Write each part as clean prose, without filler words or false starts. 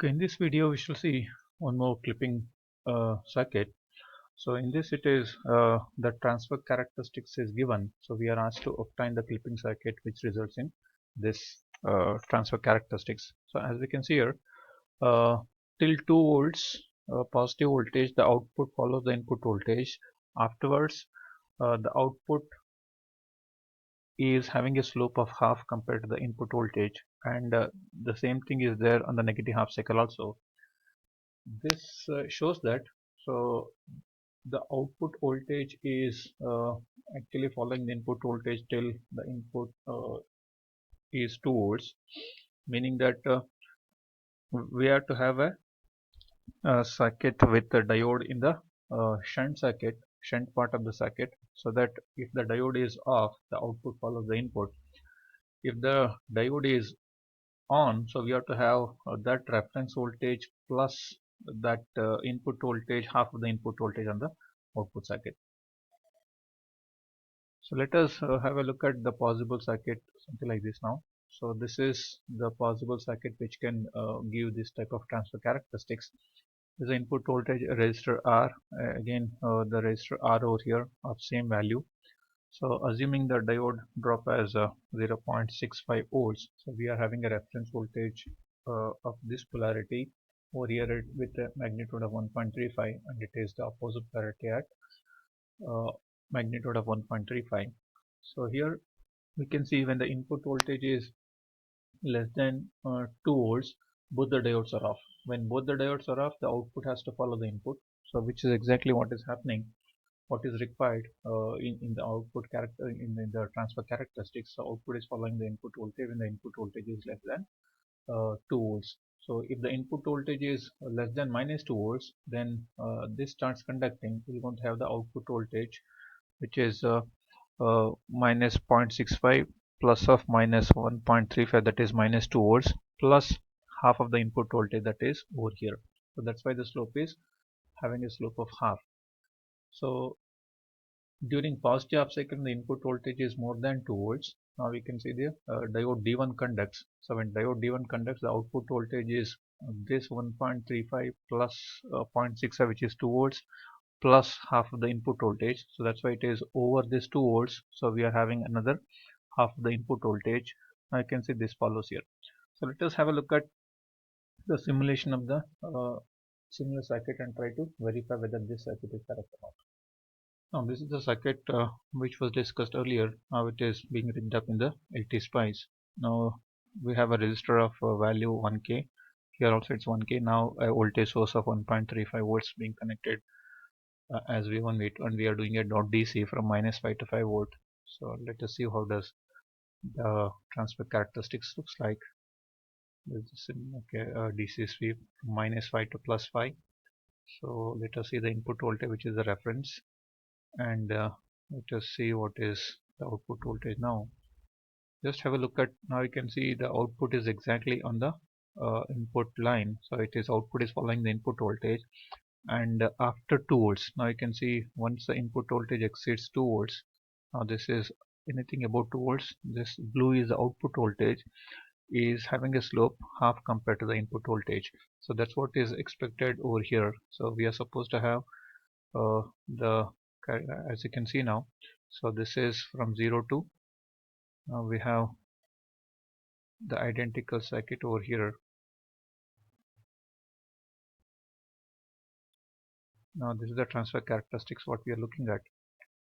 Okay, in this video we shall see one more clipping circuit. So in this it is the transfer characteristics is given. So we are asked to obtain the clipping circuit which results in this transfer characteristics. So as we can see here, till 2 volts positive voltage, the output follows the input voltage. Afterwards, the output is having a slope of half compared to the input voltage, and the same thing is there on the negative half cycle also. This shows that so the output voltage is actually following the input voltage till the input is 2 volts, meaning that we have to have a circuit with the diode in the shunt part of the circuit, so that if the diode is off, the output follows the input. If the diode is on, so we have to have that reference voltage plus that input voltage, half of the input voltage on the output circuit. So let us have a look at the possible circuit, something like this now. So this is the possible circuit which can give this type of transfer characteristics. This is the input voltage resistor R, again the resistor R over here of same value. So assuming the diode drop as 0.65 volts, so we are having a reference voltage of this polarity over here with a magnitude of 1.35, and it is the opposite polarity at magnitude of 1.35. So here we can see when the input voltage is less than 2 volts, both the diodes are off. When both the diodes are off, the output has to follow the input. So which is exactly what is happening, what is required in the output character in the transfer characteristics. So output is following the input voltage when the input voltage is less than 2 volts. So if the input voltage is less than minus 2 volts, then this starts conducting. We're going to have the output voltage which is minus 0.65 plus of minus 1.35, that is minus 2 volts, plus half of the input voltage, that is over here. So that's why the slope is having a slope of half. So during positive half cycle, the input voltage is more than 2 volts. Now we can see the diode D1 conducts. So when diode D1 conducts, the output voltage is this 1.35 plus 0.65, which is 2 volts, plus half of the input voltage. So that's why it is over this 2 volts. So we are having another half of the input voltage. Now you can see this follows here. So let us have a look at the simulation of the similar circuit and try to verify whether this circuit is correct or not. Now this is the circuit which was discussed earlier. Now it is being rigged up in the LT-Spice. Now we have a resistor of value 1K. Here also it's 1K. Now a voltage source of 1.35 volts being connected as V1, V2, and we are doing a dot DC from minus 5 to 5 volt. So let us see how does the transfer characteristics looks like. This is okay, DC sweep from minus 5 to plus 5. So let us see the input voltage, which is the reference, and let us see what is the output voltage now. Just have a look at, now you can see the output is exactly on the input line. So it is output is following the input voltage, and after 2 volts, now you can see once the input voltage exceeds 2 volts, now this is anything above 2 volts, this blue is the output voltage, is having a slope half compared to the input voltage. So that's what is expected over here. So we are supposed to have the, as you can see now, so this is from 0 to, now we have the identical circuit over here. Now this is the transfer characteristics what we are looking at.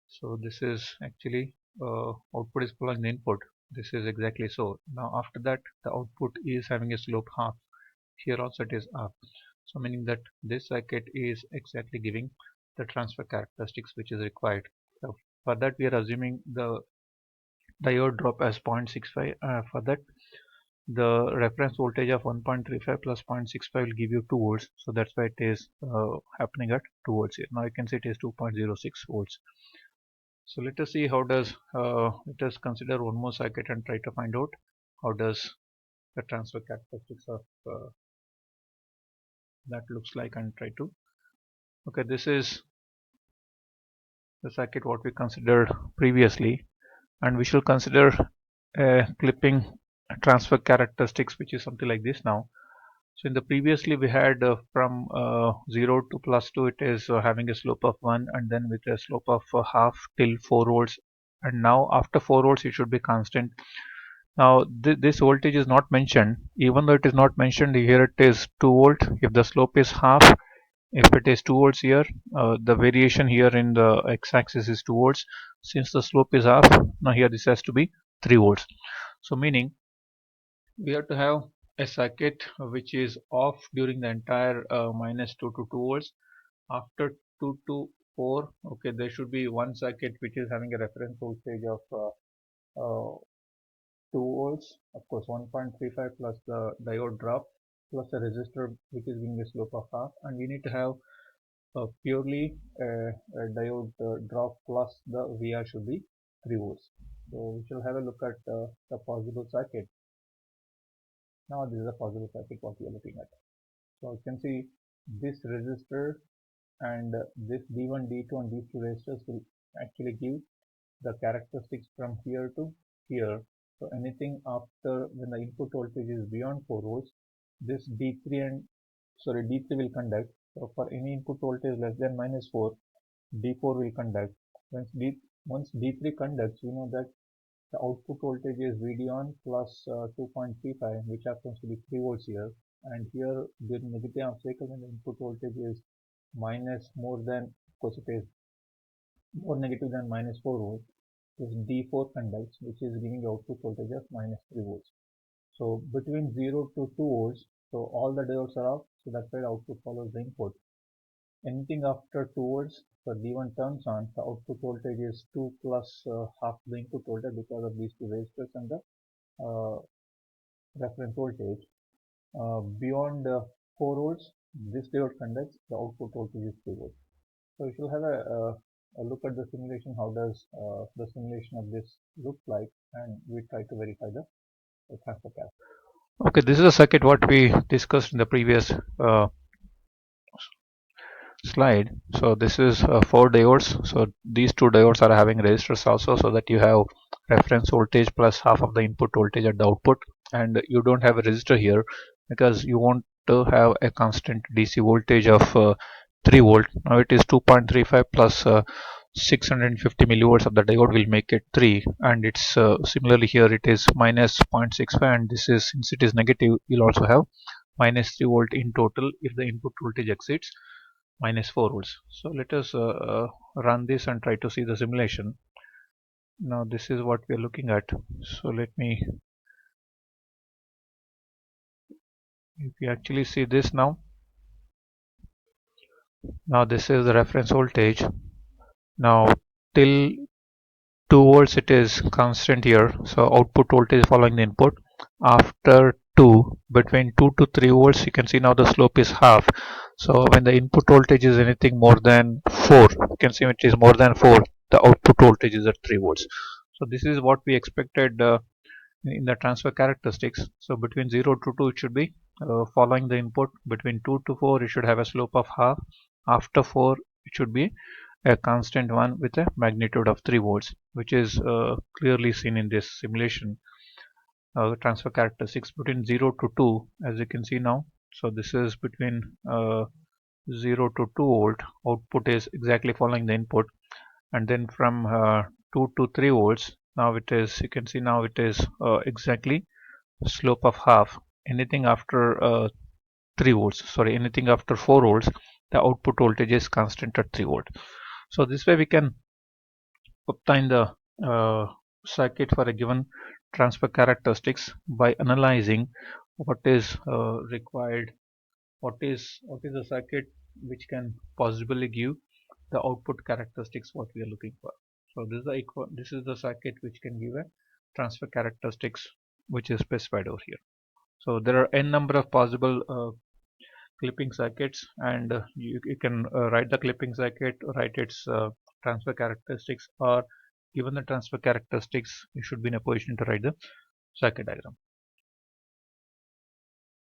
So this is actually output is following the input. This is exactly so. Now after that the output is having a slope half. Here also it is half. So meaning that this circuit is exactly giving the transfer characteristics which is required. So for that we are assuming the diode drop as 0.65. For that the reference voltage of 1.35 plus 0.65 will give you 2 volts. So that's why it is happening at 2 volts here. Now you can see it is 2.06 volts. So let us see how does let us consider one more circuit and try to find out how does the transfer characteristics of that looks like, and try to, okay, this is the circuit what we considered previously, and we shall consider clipping transfer characteristics which is something like this now. So in the previously we had from 0 to +2 it is having a slope of 1 and then with a slope of half till 4 volts, and now after 4 volts it should be constant. Now this voltage is not mentioned, even though it is not mentioned here, it is 2 volt. If the slope is half, if it is 2 volts here, the variation here in the x-axis is 2 volts. Since the slope is half, now here this has to be 3 volts. So meaning we have to have a circuit which is off during the entire -2 to 2 volts. After 2 to 4, okay, there should be one circuit which is having a reference voltage of 2 volts, of course 1.35 plus the diode drop plus a resistor which is giving a slope of half, and we need to have purely a diode drop plus the VR should be 3 volts. So we shall have a look at the possible circuit. Now this is a possible circuit what we are looking at. So you can see this resistor and this D1, D2 and these two resistors will actually give the characteristics from here to here. So anything after when the input voltage is beyond 4 volts, this D3 will conduct. So for any input voltage less than -4, D4 will conduct. Once D3 conducts, we know that the output voltage is VD on plus 2.35, which happens to be 3 volts here. And here during negative half cycle, when the input voltage is minus more than, of course it is more negative than -4 volts, this D4 conducts, which is giving the output voltage of -3 volts. So between 0 to 2 volts, so all the diodes are off, so that's why the output follows the input. Anything after 2 volts, the D1 turns on, the output voltage is 2 plus half the input voltage because of these two resistors and the uh, reference voltage. Beyond 4 volts, this diode conducts, the output voltage is 3 volts. So we shall have a look at the simulation. How does the simulation of this look like, and we try to verify the transfer character. Okay, this is a circuit what we discussed in the previous slide. So this is 4 diodes. So these 2 diodes are having resistors also, so that you have reference voltage plus half of the input voltage at the output, and you don't have a resistor here because you want to have a constant DC voltage of 3 volt. Now it is 2.35 plus 650 millivolts of the diode will make it 3, and it's similarly here it is minus 0.65, and this is, since it is negative, you'll also have -3 volt in total if the input voltage exceeds -4 volts. So let us run this and try to see the simulation. Now this is what we are looking at. So let me, if you actually see this now this is the reference voltage. Now till 2 volts it is constant here, so output voltage following the input. After 2, between 2 to 3 volts, you can see now the slope is half. So when the input voltage is anything more than 4, you can see it is more than 4, the output voltage is at 3 volts. So this is what we expected in the transfer characteristics. So between 0 to 2 it should be following the input. Between 2 to 4 it should have a slope of half. After 4 it should be a constant one with a magnitude of 3 volts, which is clearly seen in this simulation. Transfer characteristics between 0 to 2, as you can see now. So this is between 0 to 2 volt, output is exactly following the input, and then from 2 to 3 volts, now it is, you can see now it is exactly slope of half. Anything after 3 volts, sorry, anything after 4 volts, the output voltage is constant at 3 volt. So this way we can obtain the circuit for a given transfer characteristics by analyzing what is required, what is the circuit which can possibly give the output characteristics what we are looking for. So this is the circuit which can give a transfer characteristics which is specified over here. So there are n number of possible clipping circuits, and you can write the clipping circuit, write its transfer characteristics, or given the transfer characteristics you should be in a position to write the circuit diagram.